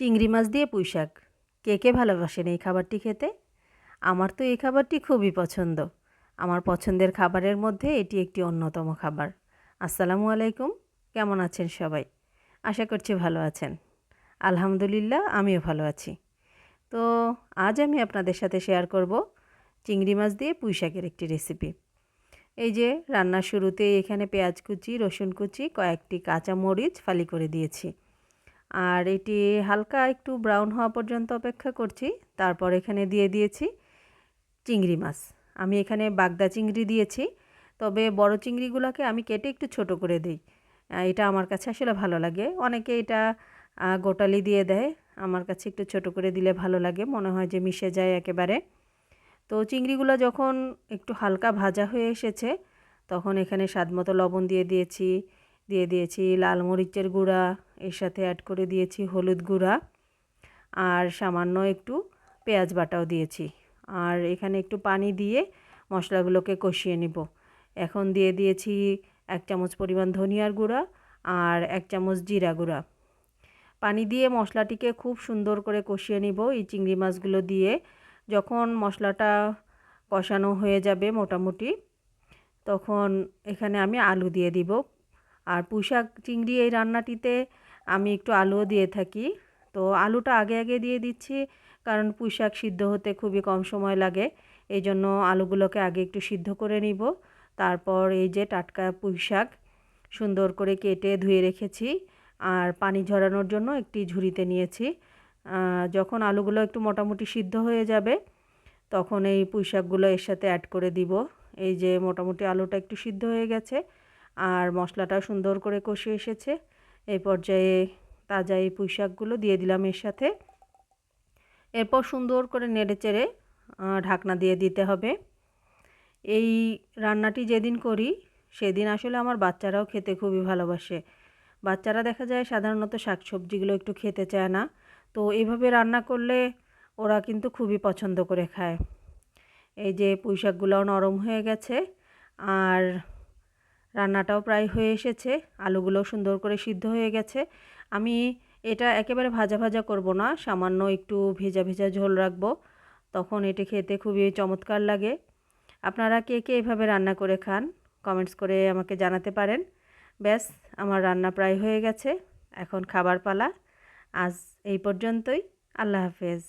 চিংড়ি মাছ দিয়ে পুঁই শাক। কে কে ভালোবাসেন এই খাবারটি খেতে? আমার তো এই খাবারটি খুবই পছন্দ। আমার পছন্দের খাবারের মধ্যে এটি একটি অন্যতম খাবার। আসসালামু আলাইকুম, কেমন আছেন সবাই? আশা করছি ভালো আছেন। আলহামদুলিল্লাহ, আমিও ভালো আছি। তো আজ আমি আপনাদের সাথে শেয়ার করব চিংড়ি মাছ দিয়ে পুঁই শাকের একটি রেসিপি। এই যে রান্নার শুরুতেই এখানে পেঁয়াজ কুচি, রসুন কুচি, কয়েকটি কাঁচা মরিচ ফালি করে দিয়েছি। আর এটি হালকা একটু ব্রাউন হওয়া পর্যন্ত অপেক্ষা করছি। তারপর এখানে দিয়ে দিয়েছি চিংড়ি মাছ। আমি এখানে বাগদা চিংড়ি দিয়েছি, তবে বড় চিংড়িগুলোকে আমি কেটে একটু ছোট করে দিই। এটা আমার কাছে আসলে ভালো লাগে। অনেকে এটা গোটালি দিয়ে দেয়, আমার কাছে একটু ছোট করে দিলে ভালো লাগে, মনে হয় যে মিশে যায় একেবারে। তো চিংড়িগুলো যখন একটু হালকা ভাজা হয়ে এসেছে, তখন এখানে স্বাদমতো লবণ দিয়ে দিয়েছি লাল মরিচের গুঁড়া, এর সাথে অ্যাড করে দিয়েছি হলুদ গুঁড়া, আর সামান্য একটু পেঁয়াজ বাটাও দিয়েছি। আর এখানে একটু পানি দিয়ে মশলাগুলোকে কষিয়ে নিব। এখন দিয়ে দিয়েছি 1 চামচ পরিমাণ ধনিয়ার গুঁড়া আর 1 চামচ জিরা গুঁড়া। পানি দিয়ে মশলাটিকে খুব সুন্দর করে কষিয়ে নিব এই চিংড়ি মাছগুলো দিয়ে। যখন মশলাটা কষানো হয়ে যাবে মোটামুটি, তখন এখানে আমি আলু দিয়ে দিব। আর পুঁই শাক চিংড়ি এই রান্নাটিতে আমি একটু আলুও দিয়ে থাকি। তো আলুটা আগে আগে দিয়ে দিচ্ছি, কারণ পুঁই শাক সিদ্ধ হতে খুবই কম সময় লাগে। এই জন্য আলুগুলোকে আগে একটু সিদ্ধ করে নিব। তারপর এই যে টাটকা পুঁই শাক সুন্দর করে কেটে ধুয়ে রেখেছি, আর পানি ঝরানোর জন্য একটি ঝুড়িতে নিয়েছি। যখন আলুগুলো একটু মোটামুটি সিদ্ধ হয়ে যাবে, তখন এই পুঁই শাকগুলো এর সাথে অ্যাড করে দিব। এই যে মোটামুটি আলুটা একটু সিদ্ধ হয়ে গেছে আর মশলাটা সুন্দর করে কষে এসেছে। এই পর্যায়ে তাজা এই পুঁই শাকগুলো দিয়ে দিলাম এর সাথে। এরপর সুন্দর করে নেড়েচেড়ে ঢাকনা দিয়ে দিতে হবে। এই রান্নাটি যেদিন করি সেদিন আসলে আমার বাচ্চারাও খেতে খুবই ভালোবাসে। বাচ্চারা দেখা যায় সাধারণত শাকসবজিগুলো একটু খেতে চায় না, তো এইভাবে রান্না করলে ওরা কিন্তু খুবই পছন্দ করে খায়। এই যে পুঁই শাকগুলোও নরম হয়ে গেছে আর রান্নাটাও প্রায় হয়ে এসেছে, আলুগুলো সুন্দর করে সিদ্ধ হয়ে গেছে। আমি এটা একেবারে ভাজা ভাজা করব না, সামান্য একটু ভেজা ভেজা ঝোল রাখবো, তখন এটি খেতে খুবই চমৎকার লাগে। আপনারা কে কে এভাবে রান্না করে খান কমেন্টস করে আমাকে জানাতে পারেন। ব্যাস, আমার রান্না প্রায় হয়ে গেছে, এখন খাবার পালা। আজ এই পর্যন্তই। আল্লাহ হাফেজ।